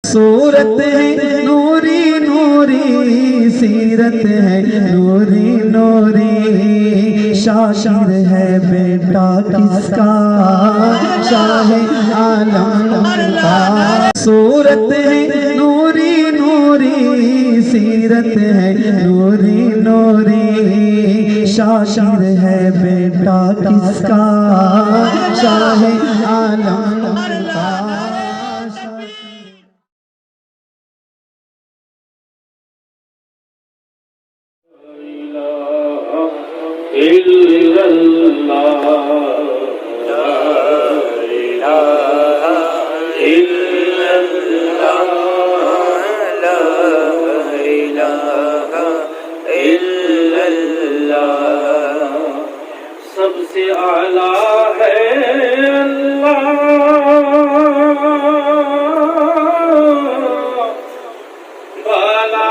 صورت ہے نوری نوری، سیرت ہے نوری نوری، شاعر ہے بیٹا کس کا شاہ عالم کا۔ صورت ہے نوری نوری، سیرت ہے نوری نوری، شاعر ہے بیٹا کس کا شاہ عالم کا۔ سب سے اعلیٰ ہے اللہ، بالا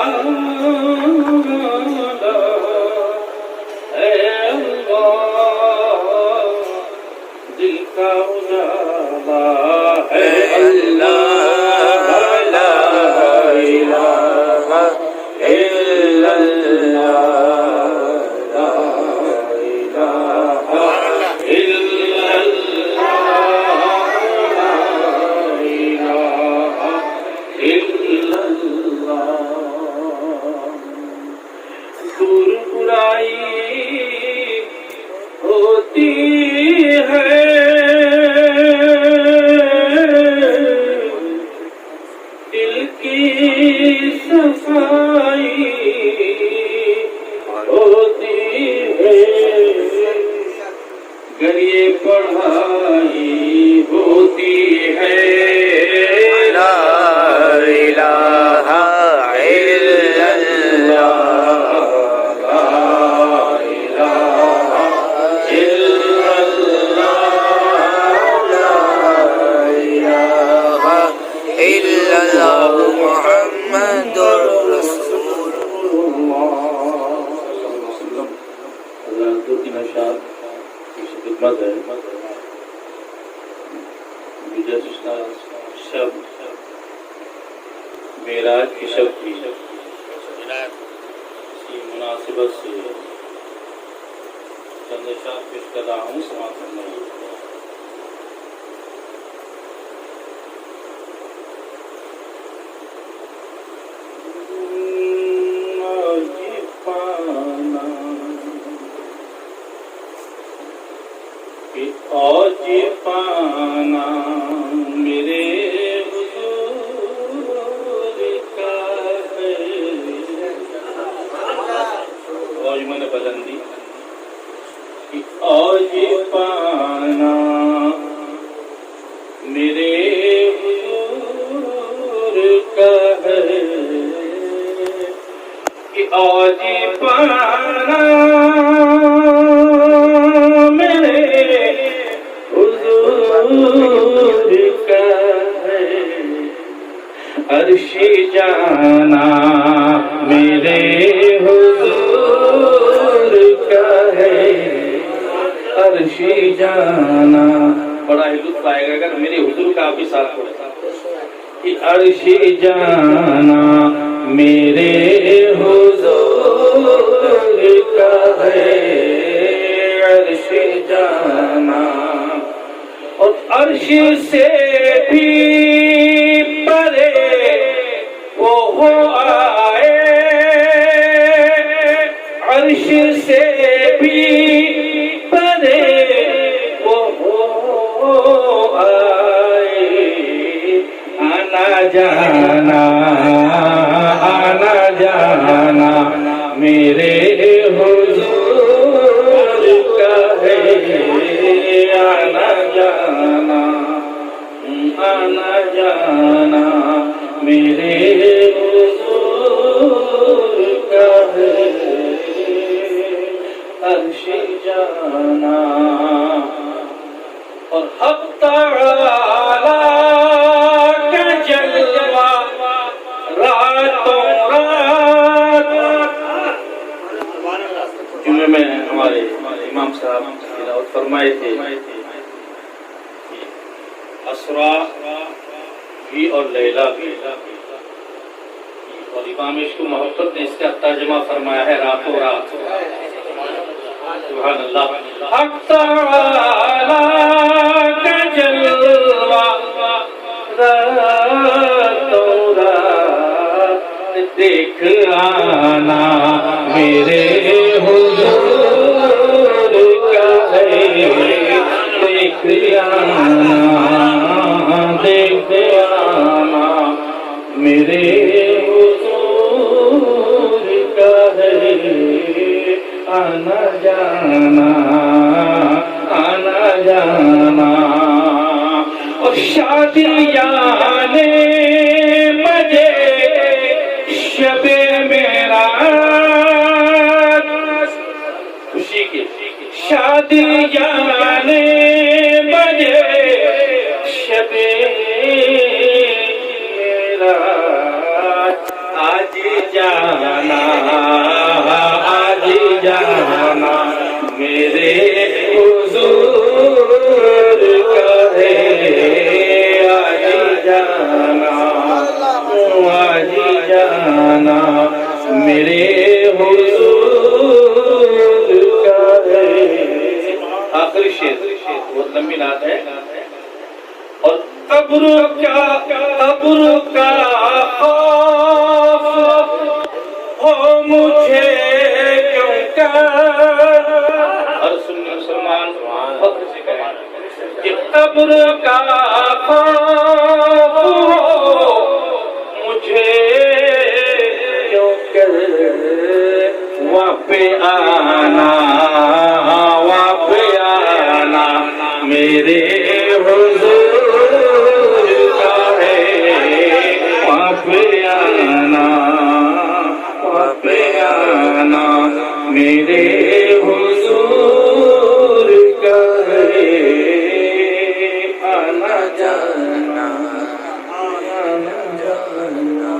ہے اللہ، دل کا اجالا ہے اللہ، لا الہ الا اللہ۔ دور برائی ہوتی ہے، دل کی صفائی ہوتی ہے، گر یہ پڑھائی ہوتی ہے، لا الہ الا اللہ، محمد رسول اللہ۔ دو تین اشعار کی خدمت ہے۔ گزشتہ شب معراج کی شب کی مناسبت سے چند اشعار پیش کر رہا ہوں، سماعت کرنا ہے۔ آج پانا میرے حضور کا ہے، آج میں نے بلندی کہ آج پانا میرے حضور کا ہے، کہ آج پانا عرش جانا میرے حضور کا ہے، عرش جانا۔ بڑا ہی لطف آئے گا اگر میرے حضور کا آپ بھی ساتھ پڑھیں کہ عرش جانا میرے حضور کا ہے، عرش جانا۔ اور عرش سے بھی پرے وہ ہو آئے، عرش سے بھی پرے وہ ہو آئے، آنا جانا آنا جانا میرے حضور کا ہے، آنا جانا آنا جانا میرے حضور کا ہے، عرش جانا۔ اور حق تعالی کا جلوہ راتوں رات، جمعے میں ہمارے امام صاحب تلاوت فرمائے تھے، اسرا بھی اور لیلا بھی، اور امام عشق و محبت نے اس کا ترجمہ فرمایا ہے راتوں رات۔ سبحان اللہ۔ حق تعالی کا جلوہ راتوں رات دیکھ آنا میرے حضور کا ہے، دیکھ آنا دیکھ آنا میرے حضور کا ہے، آنا جانا آنا جانا۔ اور شادیاں نے مجھے شب معراج، خوشی کی شادیاں نے مجھے شب معراج آج جانا آج جانا میرے حضور کا ہے، آج جانا آج جانا میرے حضور کا ہے۔ آخری شعر بہت لمبی نعت ہے۔ اور قبر کا خوف ہو مجھے کیوں کر، اور سنی مسلمان فخر سے کہیں کہ قبر کا خوف ہو مجھے کیوں کر، وہاں پہ آنا میرے حضور کا ہے، وہاں پہ آنا میرے حضور کا ہے، آنا جانا آنا جانا۔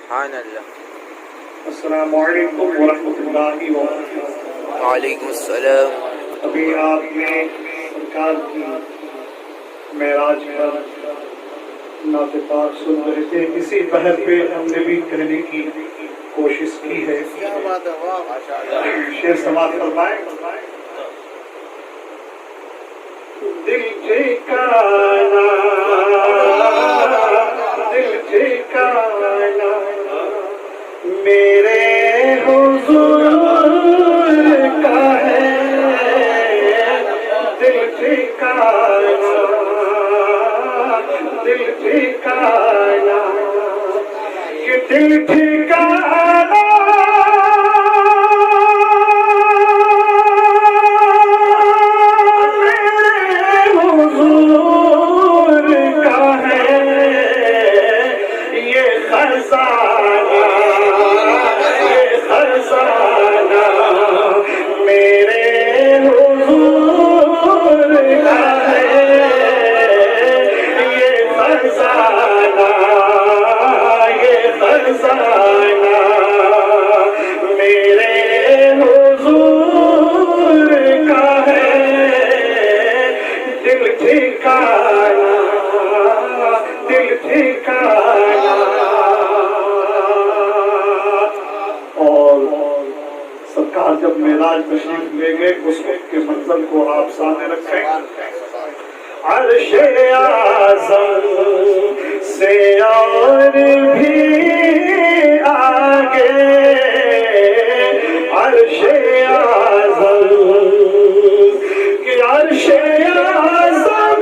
سبحان اللہ۔ السلام علیکم ورحمۃ اللہ وبرکاتہ۔ وعلیکم السلام۔ ابھی آپ نے سرکار کی معراج پر نعت پاک سن رہے تھے، اسی بحر پہ ہم نے بھی کہنے کی کوشش کی ہے۔ شعر سماعت فرمائیں۔ دل ٹھکانا دل ٹھکانا میرے حضور کا ہے، دل ٹھکانا دل ٹھکانا کہ دل ٹھکانا میرے حضور کا ہے، یہ خزانہ میرے حضور کا ہے، یہ خزانہ میرے حضور کا ہے، دل ٹھکانا دل ٹھکانا۔ اور سرکار جب معراج تشریف لے گئے اس وقت کے منظر کو آپ سامنے رکھیں۔ عرش اعظم سے اور بھی آگے، عرش اعظم کہ عرش اعظم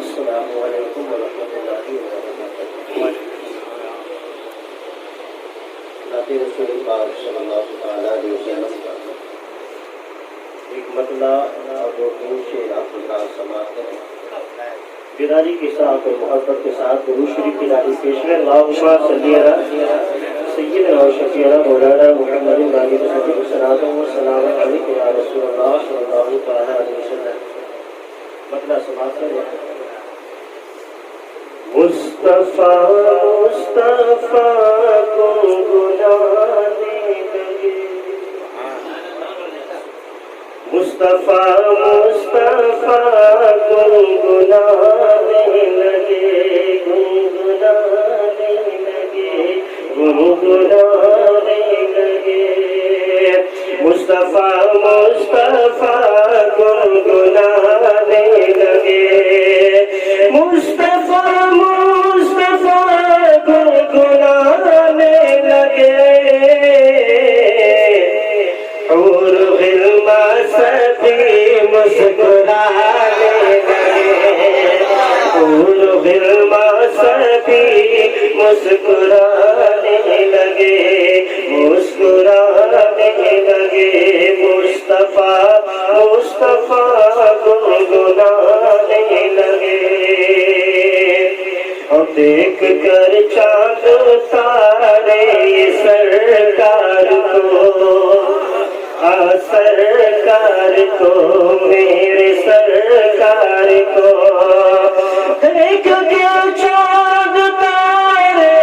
السلام علیکم ورحمۃ اللہ وبرکاتہ۔ نعت رسول پاک صلی اللہ تعالی علیہ وسلم کا ایک مطلع اور دو تین شعر آپ کے ساتھ سماعت کریں۔ بیداری کے ساتھ اور محبت کے ساتھ درود شریف کی نعت پیش میں اللہم صلی علی سیدنا و شفیعنا مولانا محمد باقی صلاۃ و سلام علیک یا رسول اللہ صلی اللہ تعالی علیہ وسلم۔ مطلع سماعت کریں۔ مصطفیٰ مصطفیٰ کو بلانے لگے، مصطفیٰ مصطفیٰ کو بلانے لگے، گنگنانے لگے، گنگنانے لگے، مصطفیٰ مصطفیٰ کو بلانے لگے، مصطفیٰ مصطفیٰ گنگنانے لگے، حور غلما سبھی مسکرانے لگے، حور غلما سبھی مسکرانے لگے، مسکرانے لگے، مصطفیٰ مصطفیٰ گنگنانے لگے، اور دیکھ کر چاند سرکار کو میرے سرکار کو دیکھ کے چاند تارے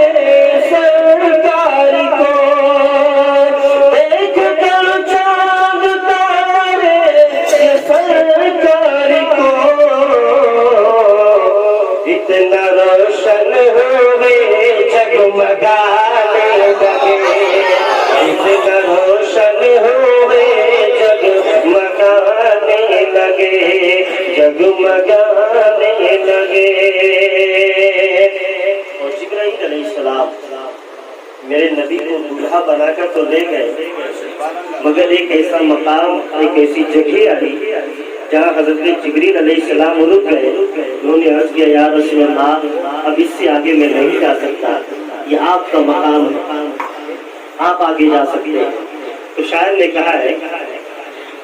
سرکار کو دیکھ کے چاند تارے سرکار کو اتنا روشن ہوئے جگمگانے لگے اتنا روشن ہوئے جگمگانے لگے جگمگانے لگے اور جبرائیل علیہ السلام میرے نبی کو دولہا بنا کر تو لے گئے مگر ایک ایسا مقام ایک ایسی جگہ آئی جہاں حضرت جبریل علیہ السلام رک گئے انہوں نے عرض کیا یا رسول اللہ اب اس سے آگے میں نہیں جا سکتا یہ آپ کا مقام ہے آپ آگے جا سکتے ہیں تو شاعر نے کہا ہے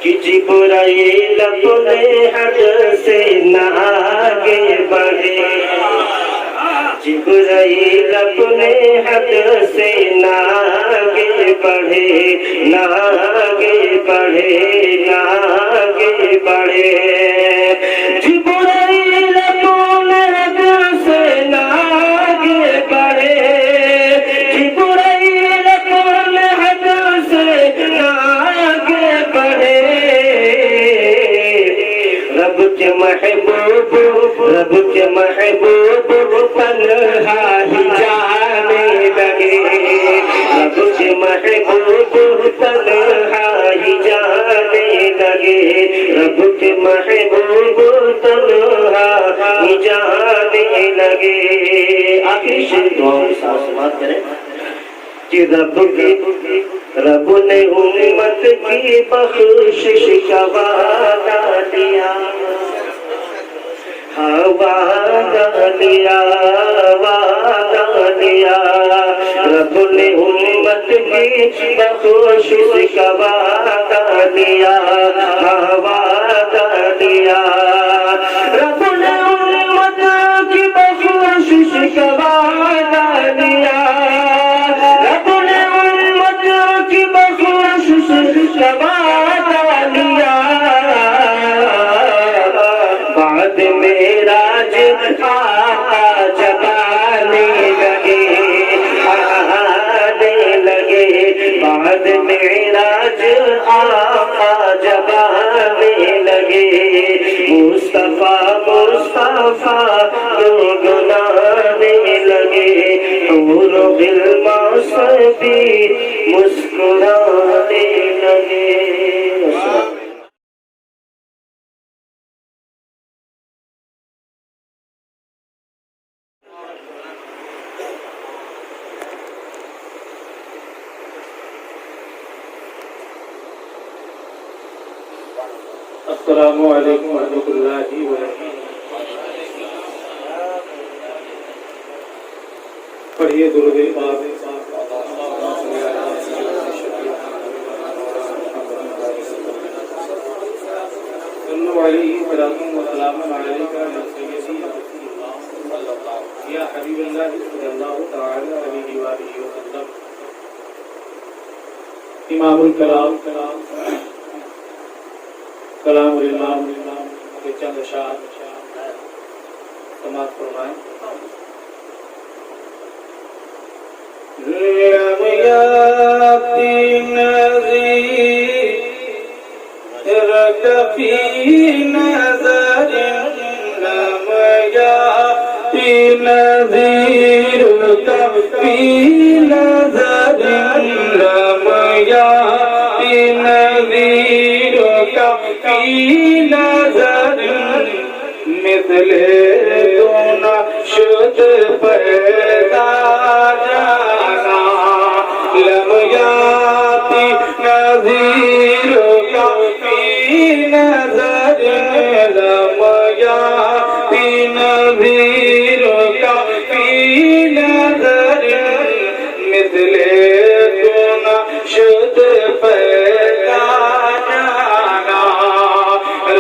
کہ جبرائیل اپنے حد سے نہ آگے بڑھے جبرائیل اپنے حد سے نہ آگے بڑھے نہ آگے بڑھے نہ آگے بڑھے جبرائیل اپنے حد سے نہ آگے بڑھے جبرائیل اپنے حد سے نہ آگے بڑھے رب کے محبوب تنہا ہی جانے لگے رب کے محبوب تنہا ہی جانے لگے رب کے محبوب تنہا ہی جانے لگے آخری شیر دعاؤں کے ساتھ سماعت کریں کہ رب نے امت کی بخشش کا وعدہ دیا وعدہ دیا وعدہ دیا رب نے امت کی بخشش کا وعدہ دیا وعدہ دیا رب نے امت کی بخشش کا وعدہ دیا رب نے امت کی بخشش کا وعدہ دیا بعد معراج آقا جب آنے لگے آنے لگے بعد معراج آقا جب آنے لگے مصطفیٰ گنگنانے لگے حور و غلمان سبھی مسکرانے لگے السلام علیکم ورحمۃ اللہ وبرکاتہ پڑھیے درود پاک صلو علیہ وسلم علیک یا سیدی یا حبیب اللہ صلی اللہ تعالی علیہ وآلہ وسلم امام الکلام کلام الامام کے چند اشعار سماعت فرمائیں لم یاتی نظیرک فی نظر لم یاتی نظیرک فی نظر لم یاتی نظیرک فی نظر مثل تو نہ شد پیدا جانا لم یاتی نظیرک فی نظر لم یاتی نظیرک فی نظر مثل تو نہ شد پیدا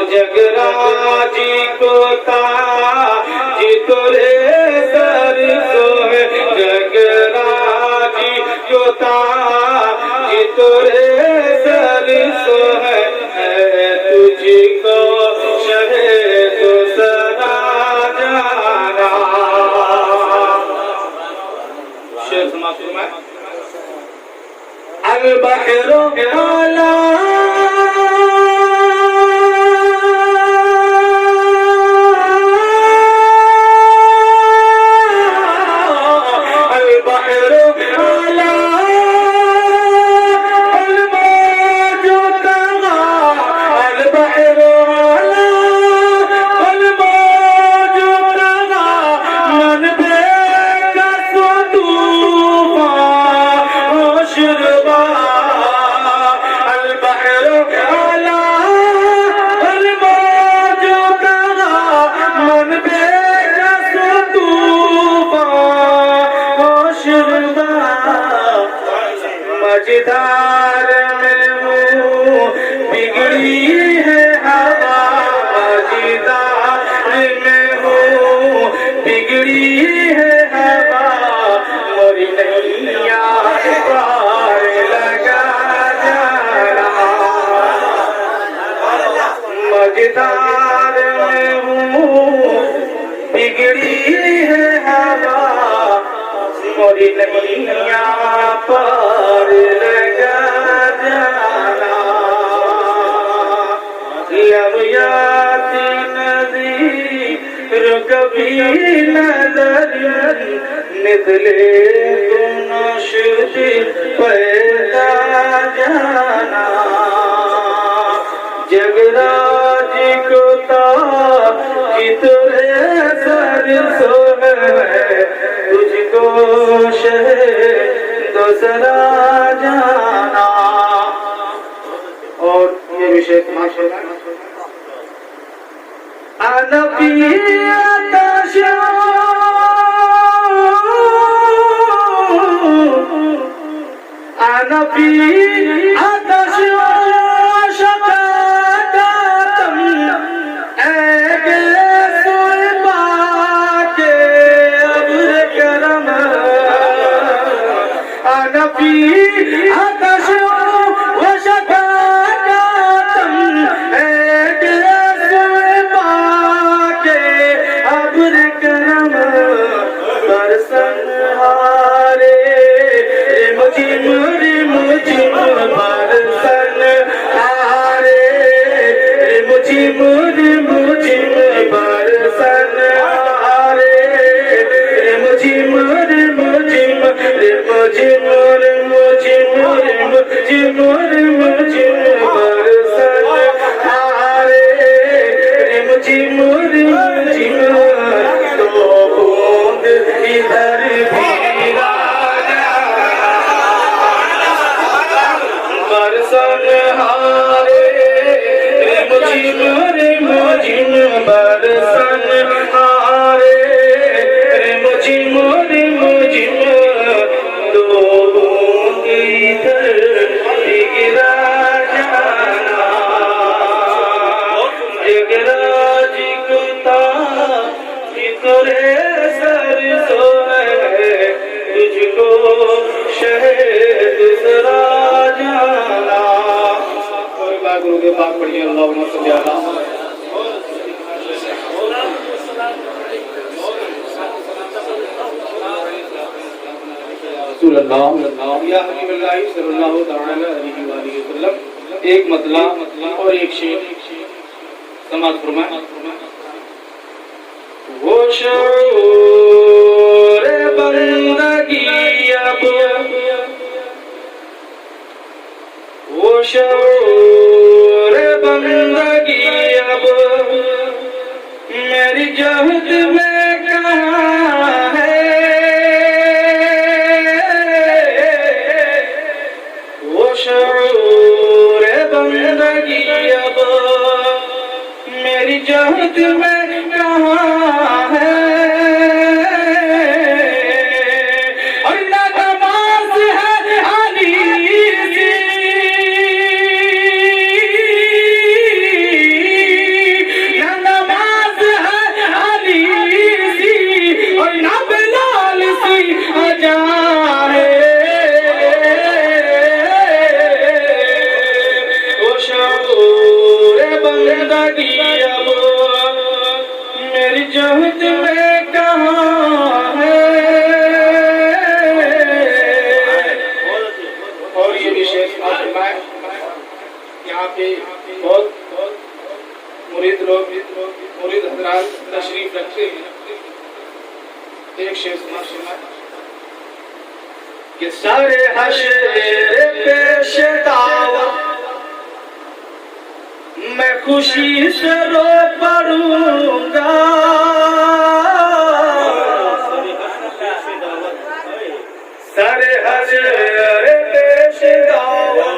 جگراجی کو تاجی تورے سر سوئے جگراجی کو تاجی تورے سر سوئے البحر على مجدار میں ہوں بگڑی ہے ہوا مجدار میں ہوں بگڑی ہے ہوا موری نیا پار لگا جانا مجدار میں ہوں بگڑی ہے ہوا موری نیا پار لگا جانا لم یاتی نذیر کبھی نظر مثل گنشد پیدا جانا جگراج کو تاج سر سو ہے تجھ کو شہد دوسرا جانا اور یہ بھی شیخ ماشاء نبی آتش نبی آتش شقاقاتم اے سوئے باکے ابر کرم نبی آتش ایک مطلع اور ایک شعر سماعت فرمائیں وہ شعور بندگی اب وہ شعور بندگی اب میری جہد میں کہاں ہے وہ شعور بندگی اب میری جہد میں کہاں ہے اور نہ نماز ہے علی سی نہ نماز ہے علی سی اور نہ بلال سی اذان ہے وہ شعور بندگی اب کے بہت مرید لوگ مرید حضرات تشریف رکھتے ہیں. ایک شعر سنا کہ سارے حشر پیش دعوت میں خوشی سے رو پڑوں گا. سارے حشر پیش دعوت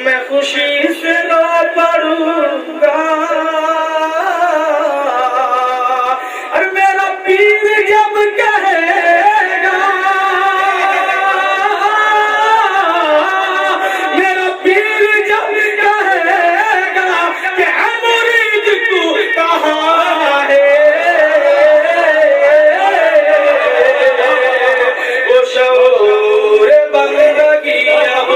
میں خوشی سے رو پڑوں گا. اور میرا پیر جب کہے گا میرا پیر جب کہے گا کہ اے مرید تو کہاں ہے وہ شعور بندگی اب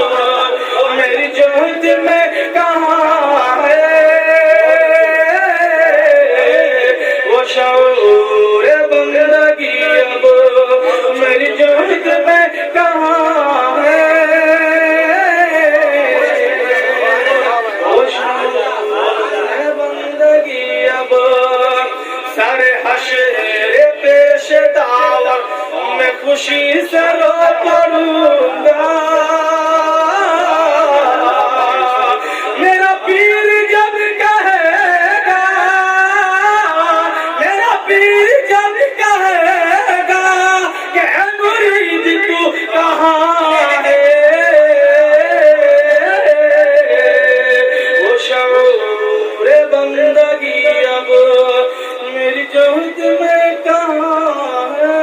میری جہد میں کہاں ہے وہ شعور بندگی اب میری جہد میں کہاں ہے وہ شعور بندگی اب سارے حشر پیش دعوت میں خوشی سے رو پڑوں گا. میرا پیر جب کہے گا میرا پیر جب کہے گا کہ اے مرید تو کہاں ہے وہ شعور بندگی اب میری جہد میں کہاں ہے.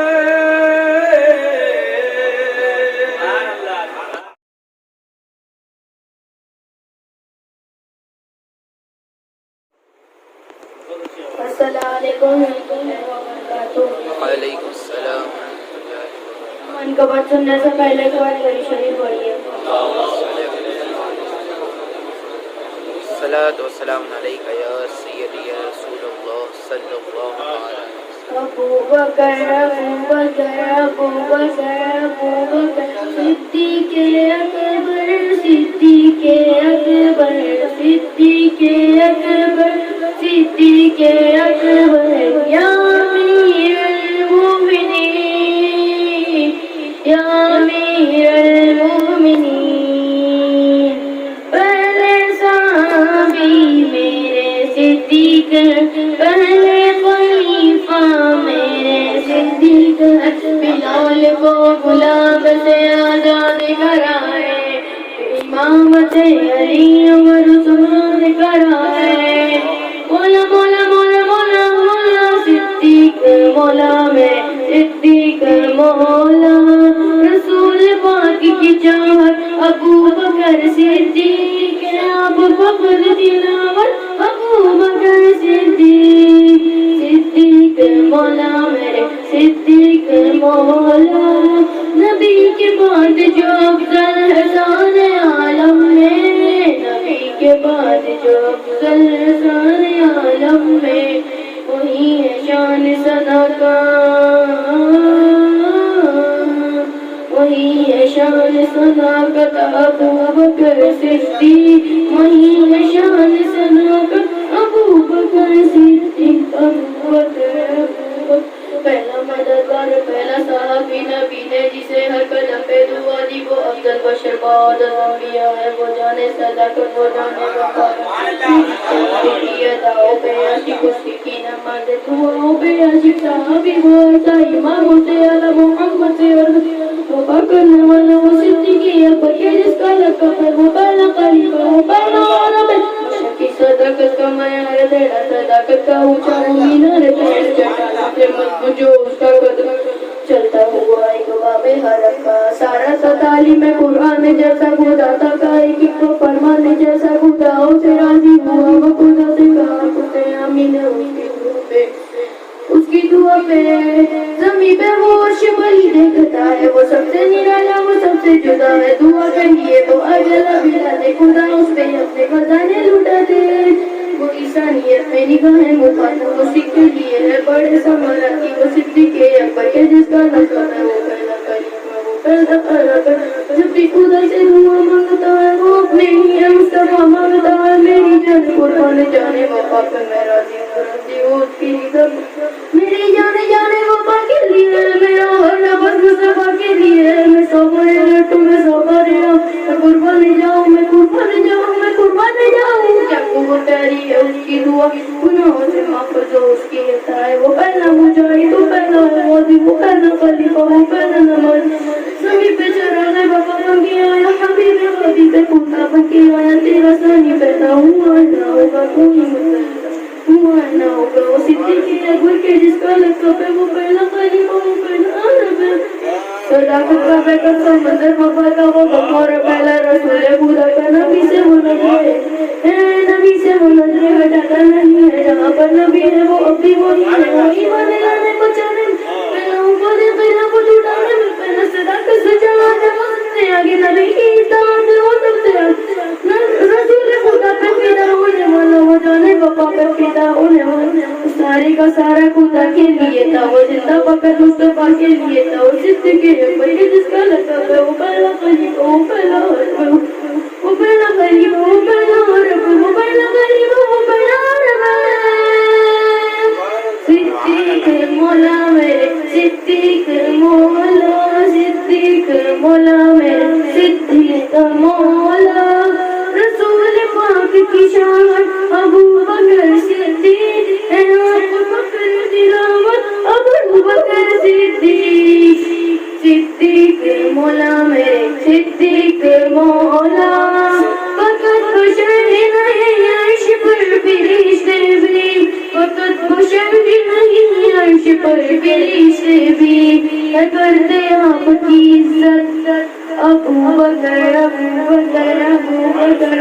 السلام علیکم ورحمۃ اللہ وبرکاتہ. وعلیکم السلام. من کا بات سننے سے پہلے ایک بار درود شریف پڑھیے. الصلاۃ والسلام علیک یا سیدی یا رسول اللہ صلی اللہ علیہ وسلم. ابو بکر ابو بکر ابو بکر ابو بکر صدیق اکبر صدیق اکبر صدیق اکبر صدیق اکبر یا امیر المومنین یا امیر المومنین. پہلے صحابی میرے صدیق پہلے خلیفہ میرے صدیق بلال کو غلام سے آزاد کرائے امامت علی عمر عثمان کرائے. مولا مولا مولا مولا مولا صدیق مولا میں صدیق مولا رسول پاک کی چاہت ابو بکر صدیق اب فخر تلاوت ابو بکر صدیق صدیق مولا میرے صدیق مولا. نبی کے بعد جو افضل ہے سارے عالم میں نبی کے بعد جو افضل ہے سارے عالم میں وہی ہے شان ثنا کا وہی ہے شان صداقت ابو بکر صدیق وہی ہے شان صداقت ابو بکر صدیق ابو بکر پہلا مددگار پہلا صحابی نبی نے جسے ہر قدم پہ دعا دی وہ افضل بشر بعد انبیاء ہے وہ جانے صداقت وہ جانے وقارت اداؤں پہ عاشق اس کی نماز دعاؤں پہ عاشق صحابی وہ ایسا امام سے اعلیٰ محمد سے وفا کرنے والا وہ صدیقی اکبر کے جس کا لقب ہے وہ پہلا خلیفہ وہ پہلا عالم ہے. کی صداقت کا معیار تیرا صداقت کا اونچا مینار تیرا چٹانا سے مضبوط جو اس کا قدم چلتا ہوا ایک باب حرم کا سارا سا تعلیم قرآن جیسا خدا تھا کا ایک کو فرمانے جیسا خدا اسے راضی ہوا وہ خدا سے کہا اسے آمین اس کی دعا پہ زمین پہ وہ عرش بلی دیکھتا ہے وہ سب سے نرالا وہ سب سے جدا ہے دعا کریے تو اجلا بلا دے خدا اس پہ اپنے خزانے لوٹا دے وہ انسانیت میں نگاہیں مخاطب اسی کے لیے ہے بڑے سمراتی وہ صدیق اکبر کے جس کا نقل ہے وہ پہلا کلمہ وہ پیدا کر. جب بھی خدا سے دعا مانگتا ہے وہ اپنے ہی ہے مصطفیٰ مانگتا ہے میری جان قربان جانے وفا پہ میرا دل اس کی عزت میری جانے وفا کے لیے میرا ہر نفس مصطفیٰ کے لیے میں صبر لٹوں میں صبر میں قربان جاؤں میں قربان جاؤں میں قربان جاؤں. کیا وہ پیاری ہے اس کی دعا گناہوں سے معاف جو اس کی عطا ہے. وہ پہلا مجاہد وہ پہلا غازی وہ پہلا خلیفہ وہ پہلا نماز زمین پہ چراغ بابا بن کے آیا حبیب غازی پہ پوتا بن کے آیا تیرا ثانی پیدا ہوا نہ ہوگا کوئی ہوا نہ ہوگا. وہ صدیق اکبر کے جس کا لقب ہے وہ پہلا خلیفہ وہ پہلا عرب ہے. صداقت کا بے قص سمندر وفا کا وہ غفار پہلا رسول خدا کا نبی سے وہ نظرے نبی سے وہ نظریں ہٹاتا نہیں ہے. جہاں پر نبی ہے وہ اب بھی وہی ہے. وہ ایمان لانے کو چاہنے پہلا اوپر قلعہ کو جھٹانے میں پہلا صداقت سے چلانے وہ سب سے آگے نبی کی اطاعت وہ سب سے آگے رسول خدا پہ فدا ہونے والا وہ جانے وفا پہ فدا ہونے والا سارے کا سارا خدا کے لیے تھا. وہ زندہ فقط مصطفیٰ کے لیے تھا. وہ صدیق اکبر کے جس کا لقب ہے وہ پہلا خلیفہ وہ پہلا عرب وہ پہلا خلیفہ وہ پہلا عرب وہ پہلا خلیفہ وہ پہلا عرب. صدیق مولا میرے صدیق مولا صدیق مولا میرے صدیق مولا رسول پاک کی شان ابو بکر صدیق ہے. آپ بکر تلاوت ابو بکر صدیق صدیق مولا میرے صدیق مولا فقط بشر نہیں عرش پر فرشتے بھی فقط بشر نہیں عرش پر فرشتے بھی کرتے آپ کی عزت ابو بکر ابو بکر ابو بکر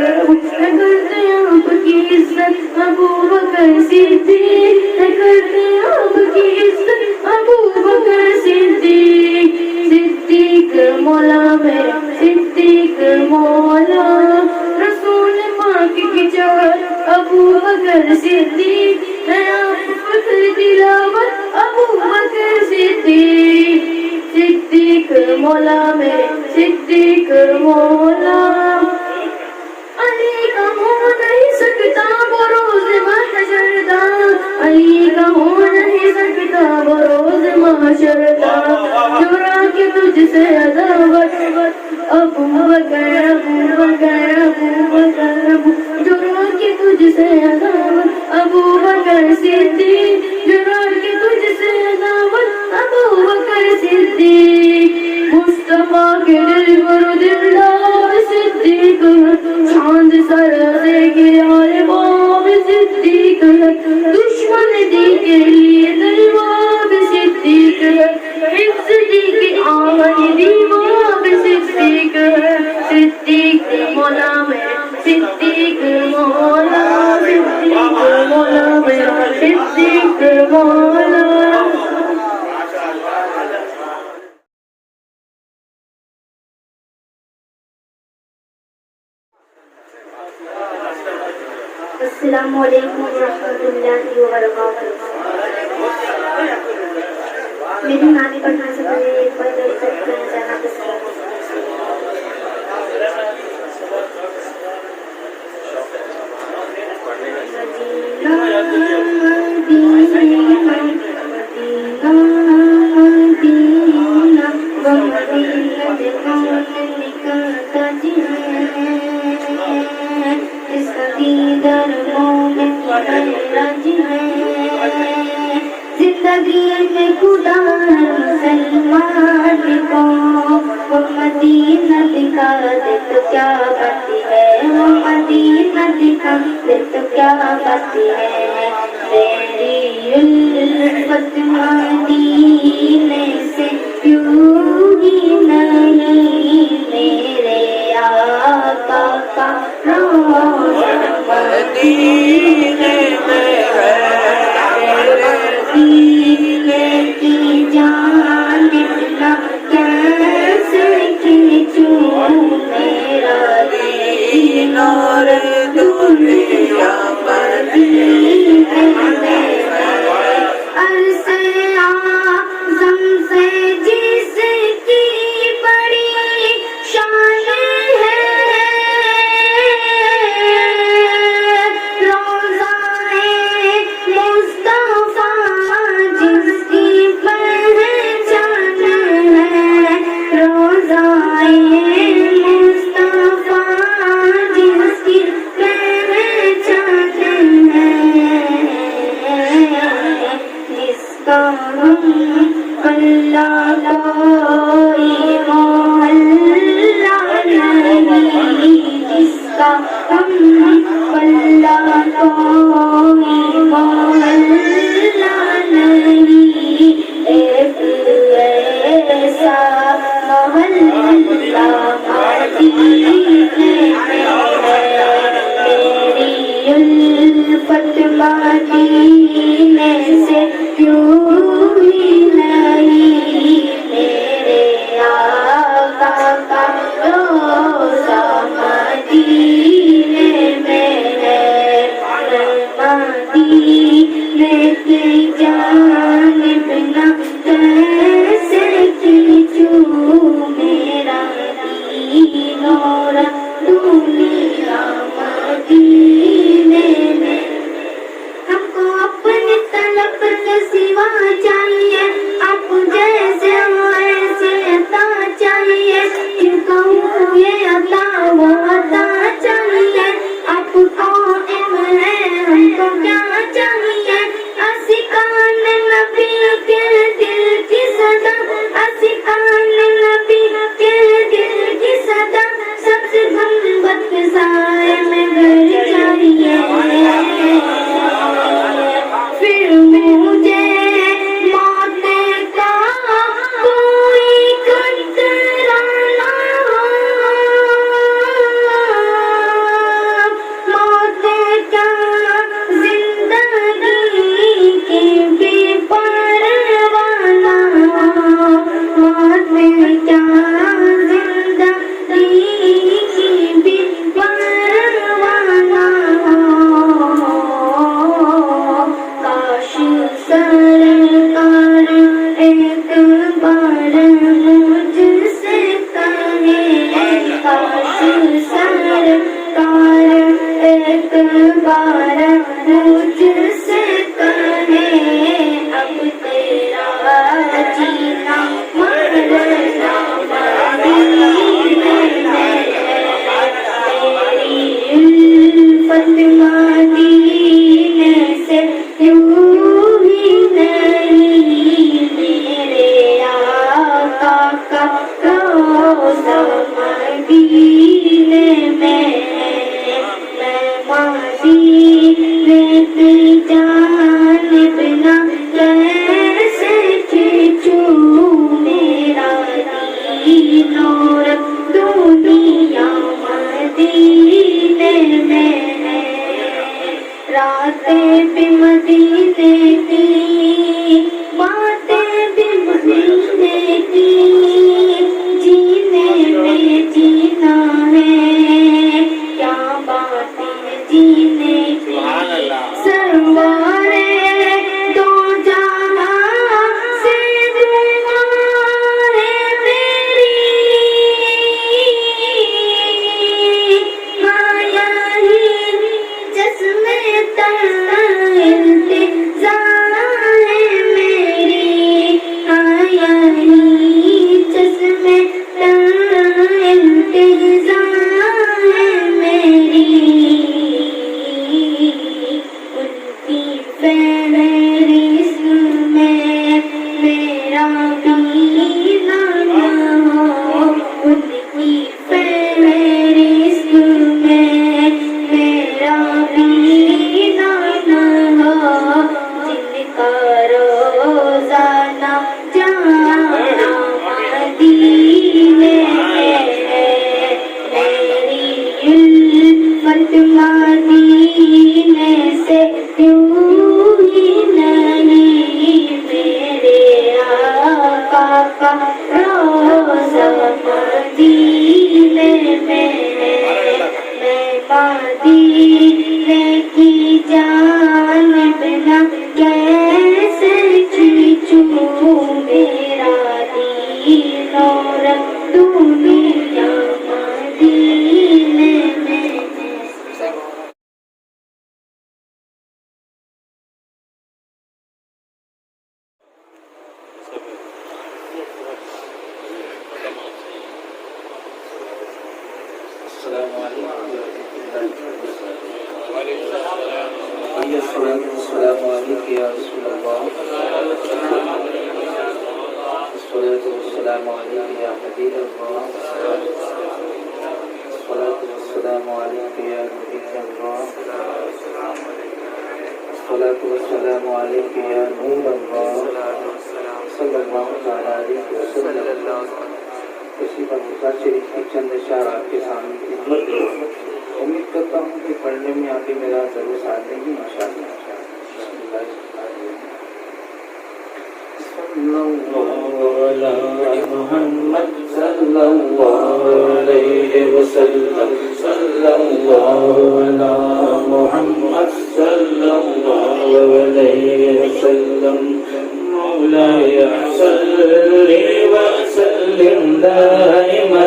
کرتے آپ کی عزت ابو بکر صدیق کرتے آپ کی عزت ابو بکر صدیق صدیق مولا میرے صدیق مولا رسول پاک کی چاہت ابو بکر صدیق ہے. آپ فخر تلاوت ابو بکر صدیق صدیق مولا میرے صدیق مولا. علی کا ہو نہیں سکتا وہ روز محشر دا علی کا ہو نہیں سکتا وہ روز محشر دا چورا کے تجھ سے عداوت ابو بکر ابو بکر ابو بکر چورا کے تجھ سے عداوت ابو بکر صدیق چورا کے تجھ سے عداوت ابو بکر صدیق مصطفیٰ کے دل پر دلدار صدیق چاند سر دے کے آئے باب صدیق دشمن دی کے لیے دلواب صدیق حفظ دی کے آمن دی باب صدیق صدیق مولا میرے صدیق مولا صدیق مولا میرے صدیق مولا. السلام علیکم ورحمۃ اللہ وبرکاتہ. میری نانی پڑھنا سے پہلے ایک بار کرنا چاہنا پسند زندگی میں خدا مسلمان کو وہ مدینہ دکھا دے تو کیا باتیں ہے وہ مدینہ دکھا دے تو کیا باتیں ہے. میری الفت مدینے سے یوں ہی نہیں میرے آقا کا روضہ مدینے میں مدینے کی جان اتنا کیسے کھینچوں میرا دین اور دنیا مدینے میں عرصے اعظم سے جس کی مدینے میں ہم کو اپنی طلب کے سوا چاہیے آپ جیسے ایسے عطا چاہیے کیوں کہوں یہ عطا وہ عطا چاہیے آپ کو علم ہے ہم کو کیا چاہیے اسکان نبی کے دل کی صدا اسکان نبی کے دل کی صدا سب سے گنبد کے سائے میں گھر چاہیے پھر مجھے موت کا کوئی خطرہ نہ ہو موت کا زندگی کی بھی پرواہ نہ ہو موت کا زندگی کی بھی پرواہ نہ ہو کاش سرکار ایک بار مجھ سے کہے کاش سرکار ایک بار مجھ سے کہے اب تیرا جینا مرنا مدینے میں تیری الفت مدینے سے یوں ہی نہیں میرے آقا کا روضہ مدینے میں مدینے کی جانب نہ کیسے کھینچوں میرا دین اور دنیا مدینے میں راتیں بھی مدینے کی باتیں بھی مدینے کی جینے میں جینا ہے کیا بات ہے جینے کی سرور دو جہاں سے دعا ہے میری ہاں یہی جسم تر التزام ہے میری ہاں یہی جسم تر التزام ہے میری ان کی فہرست میں میرا بھی نام ہو ان کی فہرست میں میرا بھی نام ہو جن کا روزانہ جانا مدینے میں میری الفت مدینے سے یوں ہی نہیں میرے آقا کا روضہ مدینے میں مدینے کی جانب نہ کیسے کھینچوں میرا دین اور دنیا مدینے میں السلام علیکم السلام علیکم یا رسول اللہ الصلاۃ والسلام علیک یا حبیب اللہ الصلاۃ والسلام علیک یا نبی اللہ الصلاۃ والسلام علیک یا نور اللہ صلی اللہ تعالی علیہ وسلم کسی پر بخاری شریف کی چند اشعار آپ کے سامنے خدمت ہے امید کرتا ہوں کہ پڑھنے میں آپ میرا ضرور ساتھ دیں گی ماشاء اللہ صلی اللہ علی محمد صلی اللہ علیہ وسلم صلی اللہ علی محمد صلی اللہ علیہ وسلم مولاي صل وسلم دائما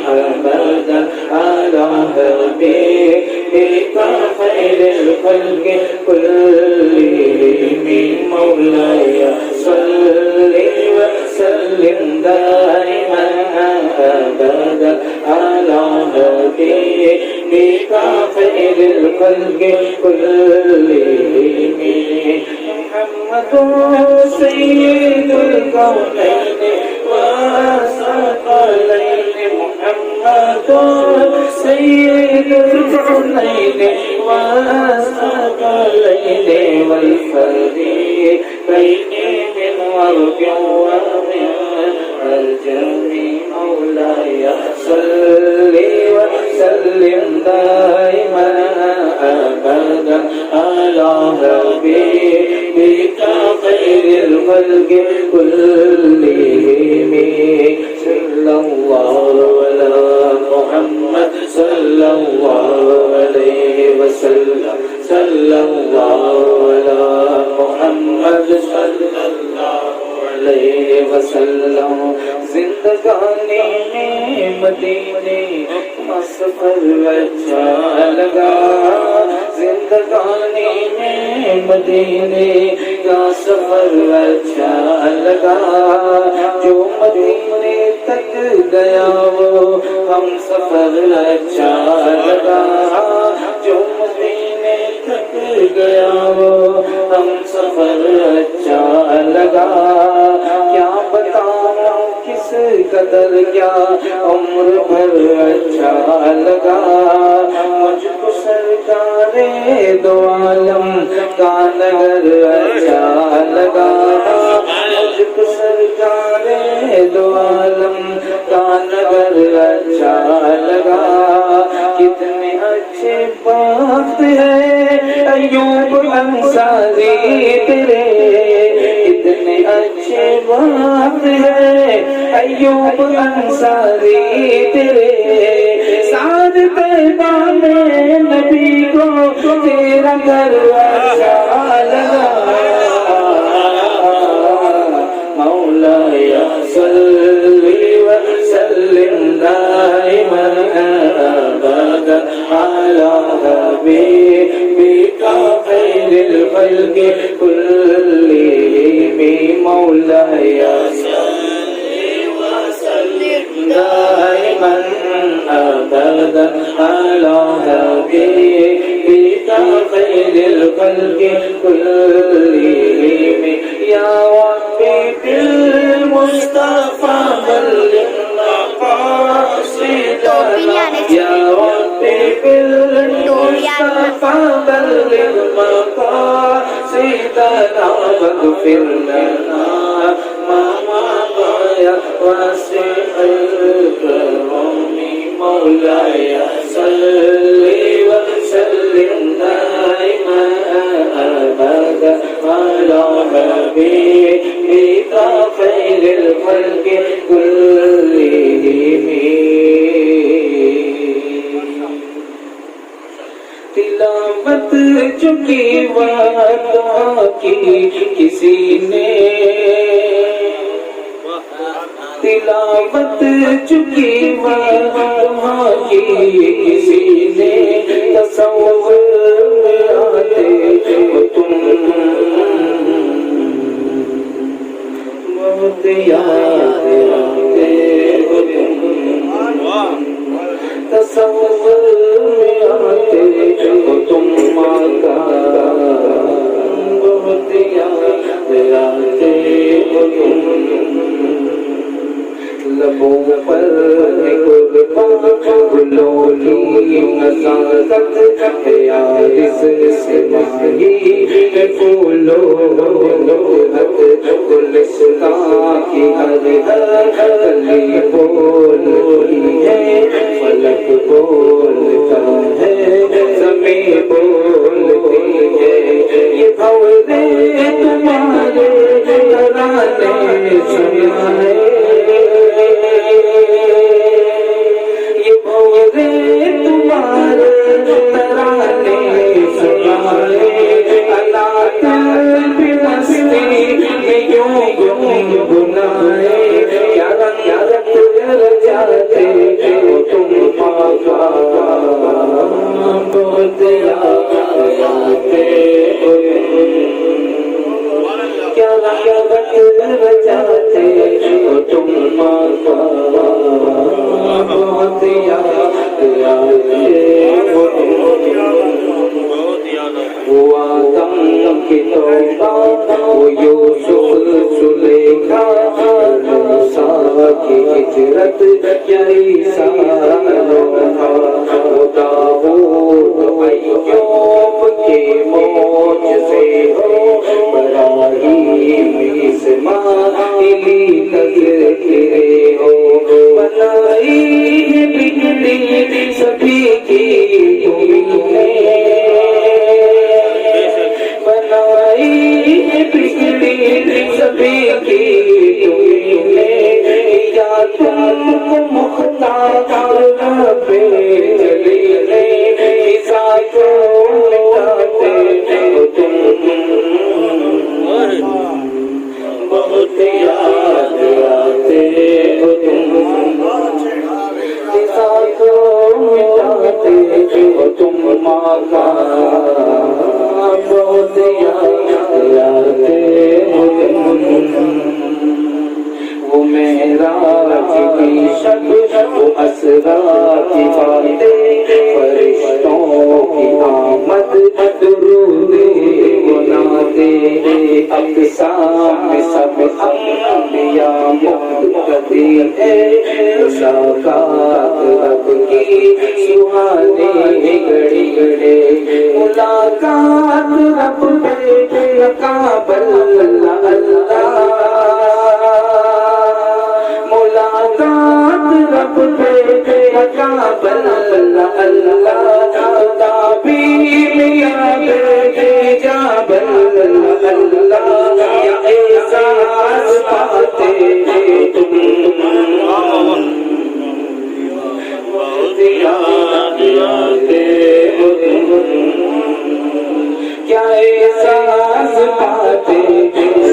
ابدا على حبيبك خير الخلق كلهم مولاي صل وسلم دائما أبدا على حبيبك خير الخلق كلهم محمد سيد الكونين والثقلين محمد سيد الكونين والثقلين والفريقين من ورق ومن الجميع مولاي صل وسلم دائما أبدا على حبيبك خير الخلق كلهم صلى الله على محمد صلى الله عليه وسلم صلى الله على محمد صلى الله عليه وسلم زندگانی میں مدینے کا سفر اچھا لگا زندگانی میں مدینے کا سفر اچھا لگا جو مدینے تک گیا وہ ہم سفر اچھا لگا جو مدینے تک گیا وہ ہم سفر اچھا لگا کیا بتاؤں کس قدر کیا عمر بھر اچھا لگا مجھ کو سرکار دو عالم کا نگر اچھا لگا مجھ کو سرکار دو عالم کا نگر اچھا لگا کتنے اچھے بات ہے ایوب انصاری تیرے کتنے اچھے بات ہے ایوب انصاری تیرے ساتھ طیبہ میں نبی کو تیرا گھر اچھا لگا مولاي صل وسلم دائما أبدا على حبيبك خير الخلق كلهم مولاي دائما أبدا على حبيبك خير الخلق كلهم يا ربي بالمصطفى بلغ مقاصدنا يا ربي بالمصطفى بلغ مقاصدنا واغفر لنا ما مضى واسع الكرم مولاي صل وسلم دائما أبدا على حبيبك خير الخلق كلهم تلاوت چکی وعدہ کی کسی نے تلاوت چکی وعدہ کی کسی نے تصور میں آتے ہو تم بہت یاد آتے ہو تم تصور میں آتے ہو تم آقا بہت یاد آتے ہو تم لبوں پر گلوں کی نزاکت ہے یارس سے ماہی ہے پھولوں گلستاں کی ہر کلی بولتی ہے فلک بولتا ہے زمین بولتی ہے یہ بھورے تمہارے ترانے سنائے یہ بھورے تمہارے ترانے سنائے اللہ بھی مستی میں یوں گنگنائے کیا رنگ جاتے ہو تم پاکا بہت یاد وہ آدم کی توبہ وہ یوسف زلیخا موسیٰ کی ہجرت یا عیسیٰ وہ داؤد ایوب کے معجزے ہو ابراہیم اسماعیل تذکرے ہو بنائی ہے بگڑی سبھی کی تم نے بنائی ہے بگڑی سبھی کی تم نے یا تم مختار رب جلیل عیسیٰ کو مٹاتے ہو تم بہت یاد آتے ہو تم عیسیٰ کو مٹاتے ہو تم ماں بہت یاد آتے ہو تم وہ معراج کی شب وہ اسرا کی باتیں فرشتوں کی آمد درود و نعتیں اقسام سب انبیاء مقتدی ہے ملاقات رب کی سہانی گھڑی ملاقات رب پہ کعبہ اللہ ملاقات رب پہ کعبہ اللہ تعبیر یا بے جاب اللہ یا احساس پاتے تم بہت یاد آتے ہو کیا احساس پاتے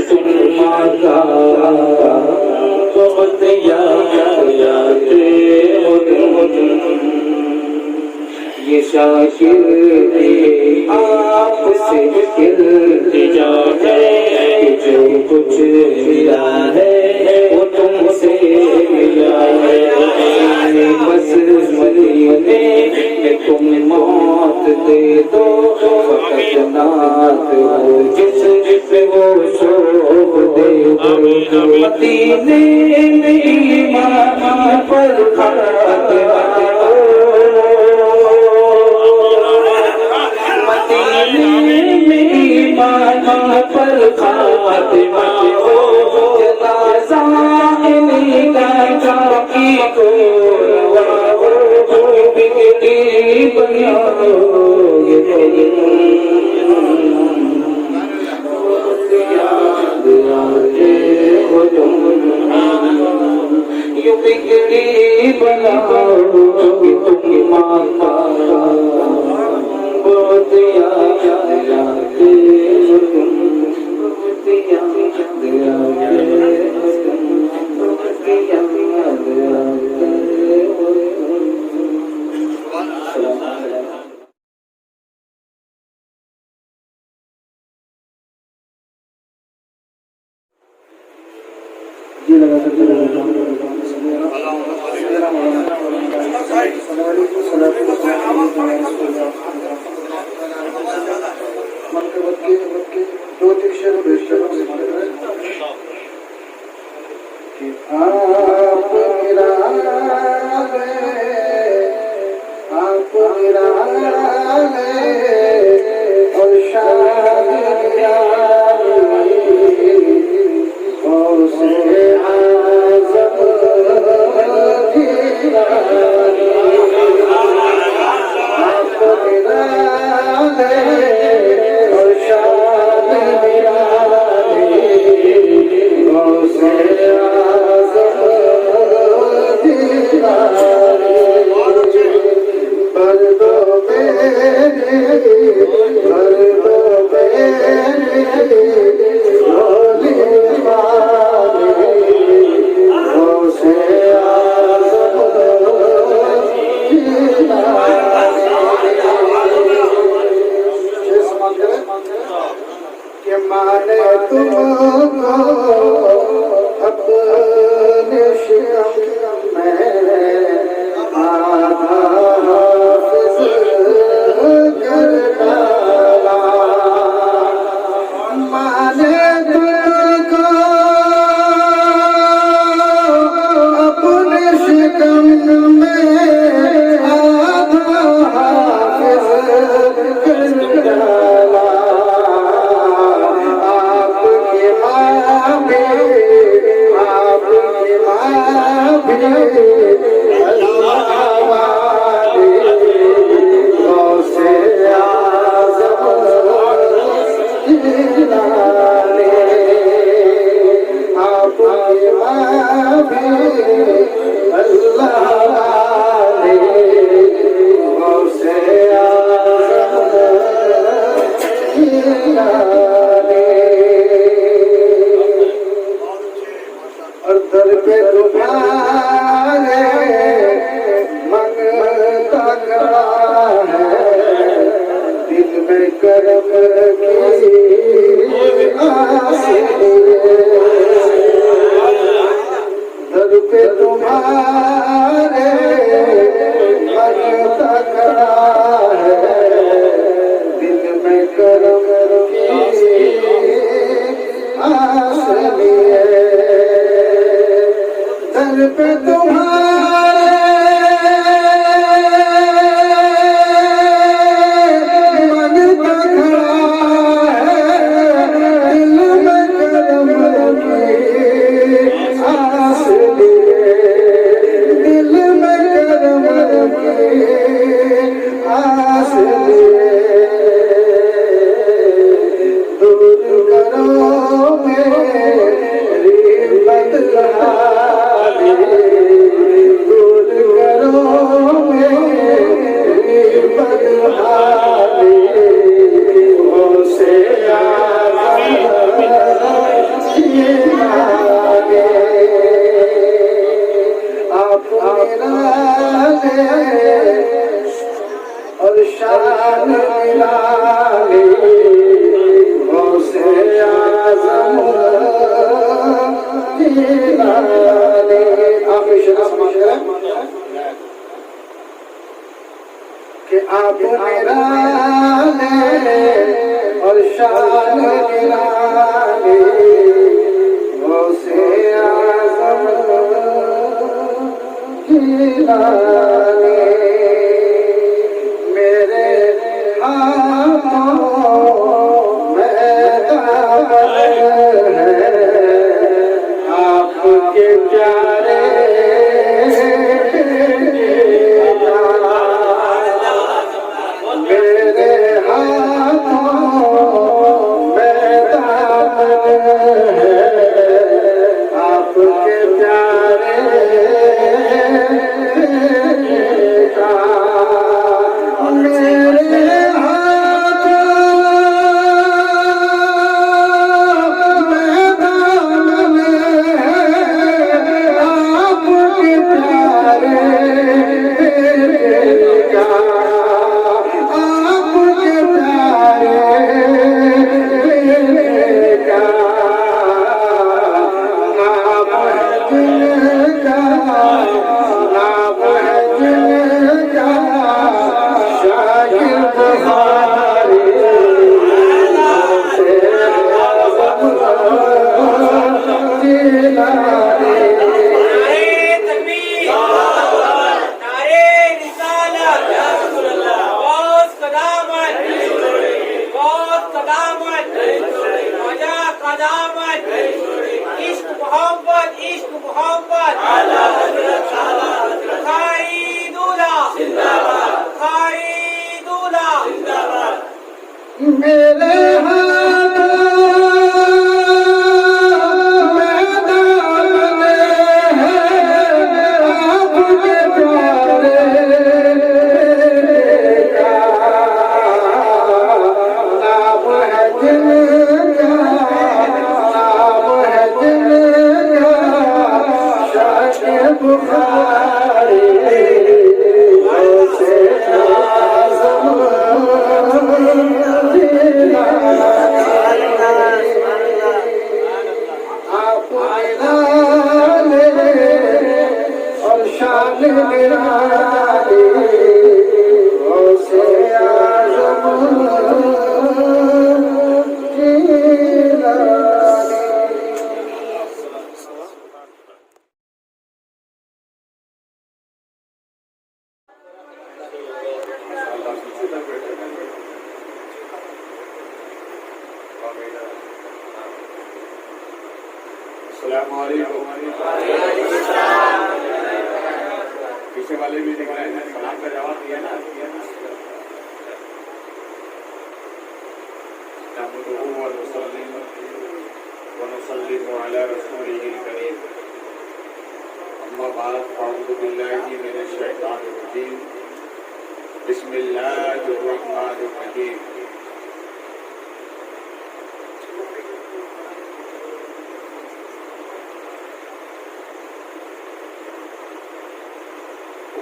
تم ماں بہت یاد آتے ہو یہ شاکر کی آپ سے التجا ہے کہ جو کچھ ملا ہے وہ تم سے ملا ہے بس مدینے میں تم موت دے دو فقط نعت ہو جس پہ وہ شوق دے دو مدینے میں ایمان پر خاتمہ مدینے میں ایمان پر خاتمہ ہو جنازہ انہیں کا باقی کو روا ہو بگڑی بناؤ یوں بگڑی بناؤ کہ تم ماں بہت یاد آتے ہو تم بہت یاد آتے ہو تم بہت یاد آتے ہو تم جی لگا سکتے دو تین شعر آپ گرا اور Hare السلام علیکم. پیچھے والے بھی دکھ رہے ہیں, سلام کا جواب دیا نا. نحمده ونصلي على رسوله الكريم. اما بعد فاعوذ بالله من الشيطان الرجيم. بسم الله الرحمن الرحيم.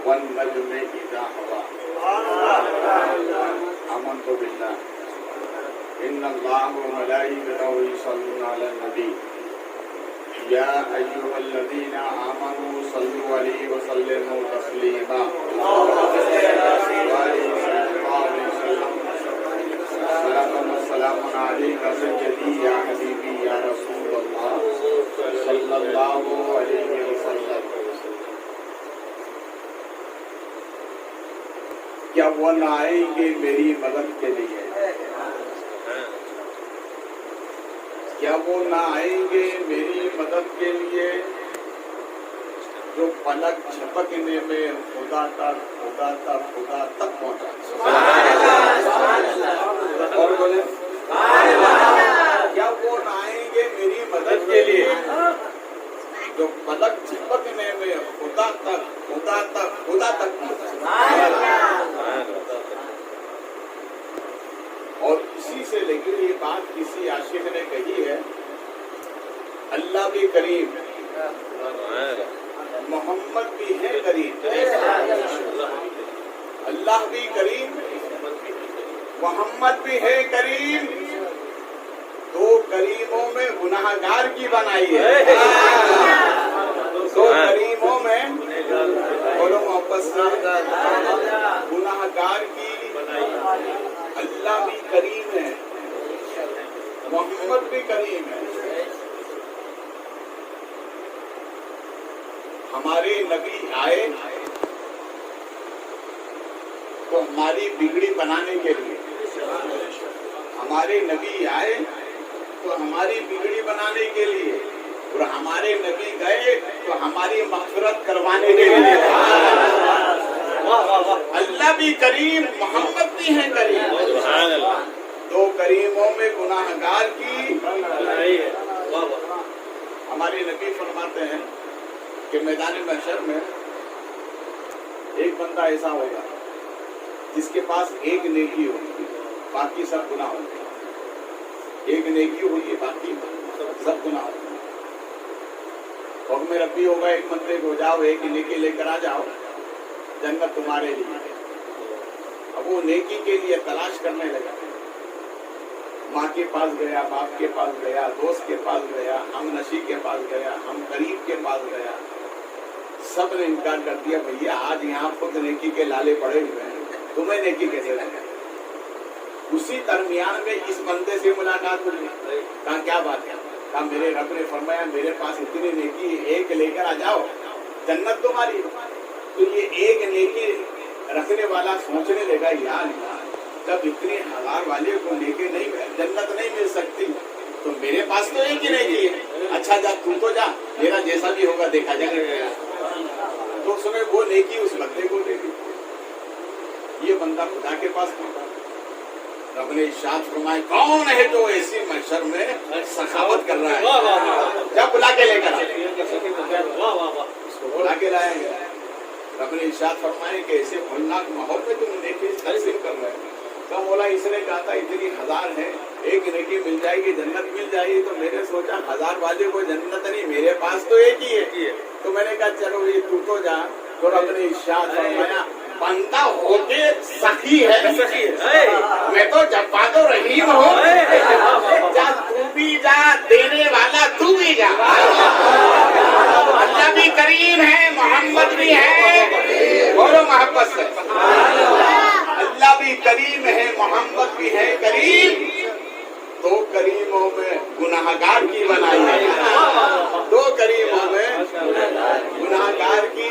والنجم إذا هوى. آمنت بالله إن الله وملائكته يصلون على النبي يا أيها الذين آمنوا صلوا عليه وسلموا تسليما. السلام عليك سيدي يا حبيبي يا رسول الله صلى الله عليه وسلم. کیا وہ نہ آئیں گے میری مدد کے لیے؟ کیا وہ نہ آئیں گے میری مدد کے لیے جو پلک جھپکنے میں خدا تک پہنچا؟ اور بولے کیا وہ نہ آئیں گے میری مدد کے لیے جو پلک جھپکنے میں خدا تک پہنچا؟ اور اسی سے لگی یہ بات کسی عاشق نے کہی ہے, اللہ بھی کریم, محمد بھی ہے کریم. اللہ بھی کریم, محمد بھی ہے کریم. دو کریموں میں گناہگار کی بنائی ہے. دو کریموں میں بولو محبت سے گناہگار کی بنائی. اللہ بھی کریم ہے, محمد بھی کریم ہے. ہمارے نبی آئے تو ہماری بگڑی بنانے کے لیے. ہمارے نبی آئے تو ہماری بگڑی بنانے کے لیے, اور ہمارے نبی گئے تو ہماری مغفرت کروانے کے لیے. اللہ بھی کریم, محمد بھی ہے کریم. دو کریموں میں گناہگار کی. ہمارے نبی فرماتے ہیں کہ میدان محشر میں ایک بندہ ایسا ہوگا جس کے پاس ایک نیکی ہوگی, باقی سب گناہ ہوں گے. ایک نیکی ہوگی, باقی سب گناہ ہوں گے. حکم ربی ہوگا ایک بندے کو, جاؤ ایک نیکی لے کر آ جاؤ, جنت تمہارے لیے. اب وہ نیکی کے لیے تلاش کرنے لگا. ماں کے پاس گیا, باپ کے پاس گیا, دوست کے پاس گیا, ہم نشی کے پاس گیا, ہم قریب کے پاس گیا. سب نے انکار کر دیا, بھیا آج یہاں خود نیکی کے لالے پڑے ہوئے ہیں, تمہیں نیکی کیسے لگا؟ اسی درمیان میں اس بندے سے ملاقات ہوئی. کہا کیا بات ہے؟ کہا میرے رب نے فرمایا میرے پاس اتنی نیکی, ایک لے کر آ جاؤ, جنت تمہاری. تو یہ ایک نیکی رکھنے والا سوچنے لگا, یار جب اتنے ہزار والے کو نیکی نہیں, جنت نہیں مل سکتی, تو میرے پاس تو ایک ہی نیکی ہے. اچھا جا تو جا, میرا جیسا بھی ہوگا دیکھا جائے گا. تو اس نے وہ نیکی اس بندے کو دے دی. یہ بندہ خدا کے پاس پہنچا. رب نے ارشاد فرمایا, کون ہے جو ایسی محشر میں سخاوت کر رہا ہے؟ جب بلا کے لے کر آئے, اس کو بلا کے لائے گا. رب نے ارشاد فرمایا کہ ایسے ہولناک ماحول میں تم نیکی تقسیم کر رہے ہیں. کہا مولا اس نے کہا تھا اتنی ہزار ہے, ایک نیکی مل جائے گی, جنت مل جائے گی. تو میں نے سوچا ہزار والے کو جنت نہیں, میرے پاس تو ایک ہی ہے. تو میں نے کہا چلو یہ تو جا. تو رب نے ارشاد فرمایا, بندہ ہو کے سخی ہے, میں تو جبار و رحیم ہوں. جا تو بھی جا, دینے والا تو بھی جا. اللہ بھی کریم ہے, محمد بھی ہے. بولو محبت سے, اللہ بھی کریم ہے, محمد بھی ہے کریم. دو کریموں میں گناہگار کی بنائی ہے. دو کریموں میں گناہگار کی.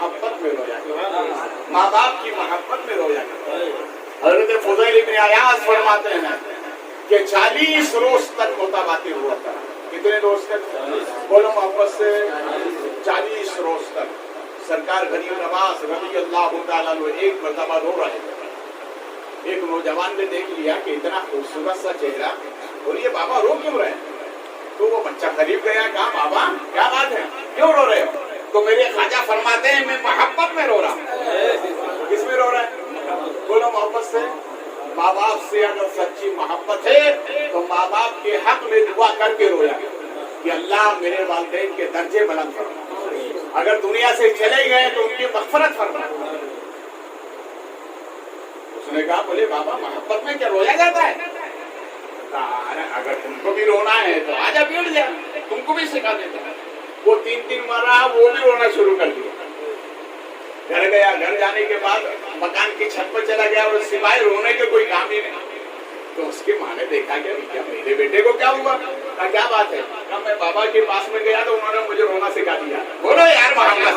محبت میں رویا کرو، ماں باپ کی محبت میں رویا کرو۔ حضرت فضیل ابن عیاض فرماتے ہیں کہ 40 روز تک متواتر ہوا کرا۔ کتنے روز تک؟ بولو محبت سے 40 روز تک۔ سرکار غریب نواز رضی اللہ تعالیٰ عنہ ایک مرتبہ رو رہے تھے، ایک نوجوان نے دیکھ لیا کہ اتنا خوبصورت سا چہرہ، اور یہ بابا رو کیوں رہے؟ تو وہ بچہ قریب گیا، کہا بابا کیا بات ہے، کیوں رو رہے ہو؟ تو میرے خواجہ فرماتے ہیں میں محبت میں رو رہا ہوں۔ کس میں رو رہا ہے؟ بولو محبت سے۔ ماں باپ سے اگر سچی محبت ہے تو ماں باپ کے حق میں دعا کر کے رویا کہ اللہ میرے والدین کے درجے بلند فرما، اگر دنیا سے چلے گئے تو ان کی مغفرت فرما۔ اس نے کہا بولے بابا محبت میں کیا رویا جاتا ہے؟ اگر تم کو بھی رونا ہے تو آجا بیٹھ جا، تم کو بھی سکھا دیتا ہے۔ وہ 3 مرا وہ بھی رونا شروع کر دیا۔ گھر گیا، گھر جانے کے بعد مکان کی چھت پر چلا گیا اور سوائے رونے کے کوئی کام ہی نہیں۔ تو اس کی ماں نے دیکھا کہ کیا میرے بیٹے کو کیا ہوا؟ کہا کیا بات ہے؟ کہا میں بابا کے پاس میں گیا تو انہوں نے مجھے رونا سکھا دیا۔ بولو یار محمد،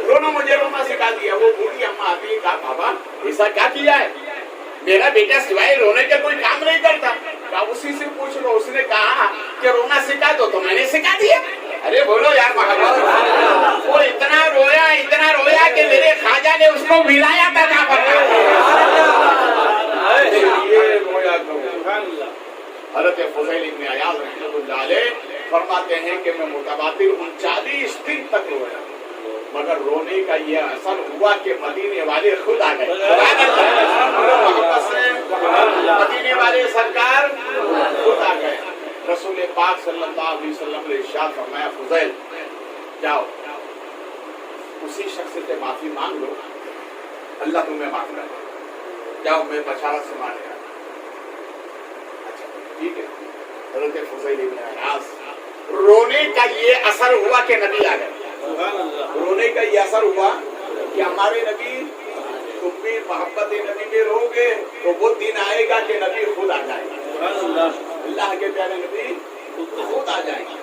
رونا مجھے رونا سکھا دیا۔ وہ بوڑھی اماں آتی ہے، کہا بابا ایسا کیا کیا ہے؟ میرا بیٹا سوائے رونے کے کوئی کام نہیں کرتا۔ کہا اسی سے پوچھ لو، اس نے کہا کہ رونا سکھا تو میں نے سکھا دیا۔ ارے بولو یار محمد، وہ اتنا رویا کہ میرے خواجہ نے اس کو ولایت عطا فرمایا۔ حضرت فضیل ابن عیاض رحمۃ اللہ علیہ فرماتے ہیں کہ میں متواتر 39 دن تک رویا، مگر رونے کا یہ اثر ہوا کہ مدینے والے خود آ گئے۔ مدینے والے سرکار خود آ گئے۔ رسول پاک صلی اللہ علیہ وسلم نے ارشاد فرمایا فضیل جاؤ اسی شخص سے معافی مانگ لو، اللہ تمہیں معاف کر دے، جاؤ میں بشارت سنا دیا۔ اچھا ٹھیک ہے۔ حضرت فضیل ابن عیاض رونے کا یہ اثر ہوا کہ نبی آ گئے۔ رونے کا یہ اثر ہوا کہ ہمارے نبی، تم بھی محبت نبی میں رو گے تو وہ دن آئے گا کہ نبی خود آ جائے گا، اللہ کے پیارے نبی خود آ جائے گا۔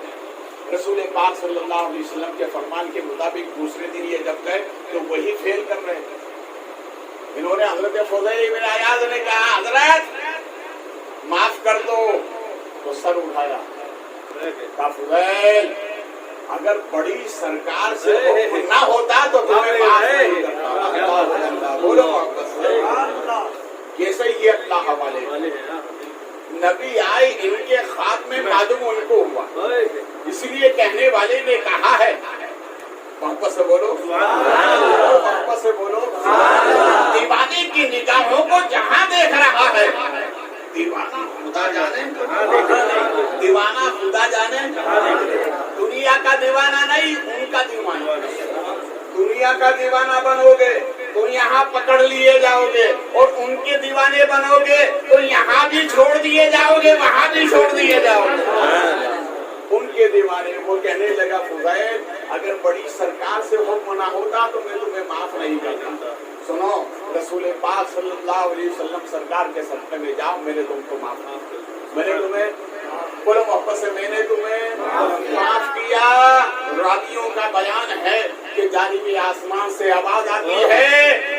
رسول پاک صلی اللہ علیہ وسلم کے فرمان کے مطابق دوسرے دن یہ جب گئے تو وہی فیل کر رہے تھے۔ انہوں نے حضرت فضیل بن عیاض نے کہا حضرت معاف کر دو، تو سر اٹھایا، کہا فضیل اگر بڑی سرکار سے حکم نہ ہوتا تو تمہیں معاف نہیں کرتا۔ بولو کیسے یہ اللہ حوالے نبی آئے، ان کے خواب میں معلوم ان کو ہوا، اس لیے کہنے والے نے کہا ہے، محبت سے بولو، محبت سے بولو، دیوانے کی نگاہوں کو جہاں دیکھ رہا ہے، دیوانہ خدا جانے، دیوانہ خدا جانے، دنیا کا دیوانہ نہیں، ان کا دیوانہ۔ دنیا کا دیوانہ بنو گے تو یہاں پکڑ لیے جاؤ گے، اور ان کے دیوانے بنو گے تو یہاں بھی چھوڑ دیے جاؤ گے، وہاں بھی چھوڑ دیے جاؤ گے۔ ان کے دیوانے۔ وہ کہنے لگا فضیل اگر بڑی سرکار سے حکم نہ ہوتا تو میں تمہیں معاف نہیں کرتا۔ سنو رسول پاک صلی اللہ علیہ وسلم سرکار کے صدقے میں جاؤ، میں نے تم کو معاف، میں نے تمہیں، بولو محبت سے، میں نے تمہیں معاف کیا۔ راویوں کا بیان ہے کہ جانب آسمان سے آواز آتی ہے،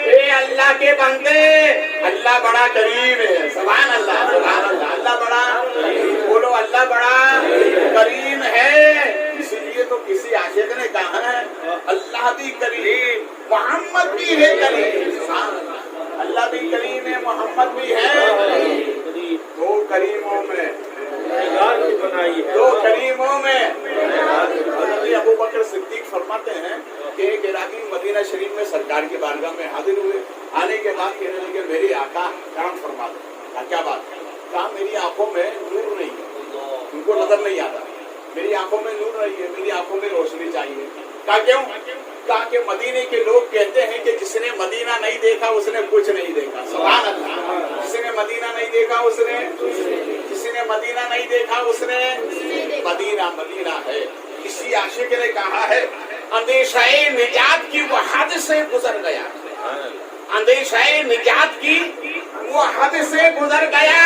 اے اللہ کے بندے، اللہ بڑا کریم ہے۔ سبحان اللہ، سبحان اللہ، اللہ بڑا، بولو اللہ بڑا کریم ہے۔ اسی لیے تو کسی عاشق نے کہا ہے اللہ بھی کریم، محمد بھی ہے کریم۔ اللہ بھی کریم ہے، محمد بھی ہے۔ دو کریموں میں، دو کریموں میں حضرت ابو بکر صدیق فرماتے ہیں کہ ایک عراقی مدینہ شریف میں سرکار کی بارگاہ میں حاضر ہوئے، آنے کے بعد کہنے لگے میرے آقا کرم فرما دو۔ کیا بات ہے؟ کہا میری آنکھوں میں نور نہیں ہے، ان کو نظر نہیں آتا، میری آنکھوں میں نور نہیں ہے، میری آنکھوں میں روشنی چاہیے۔ کہا کیوں؟ کہا کہ مدینے کے لوگ کہتے ہیں کہ جس نے مدینہ نہیں دیکھا اس نے کچھ نہیں دیکھا۔ سبحان اللہ، جس نے مدینہ نہیں دیکھا اس نے، جس نے مدینہ نہیں دیکھا اس نے، مدینہ مدینہ ہے۔ کسی عاشق نے کہا ہے اندیشہ نجات کی وہ حد سے گزر گیا، اندیشہ نجات کی وہ حد سے گزر گیا،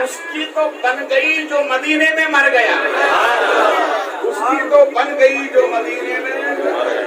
اس کی تو بن گئی جو مدینے میں مر گیا، اس کی تو بن گئی جو مدینے میں۔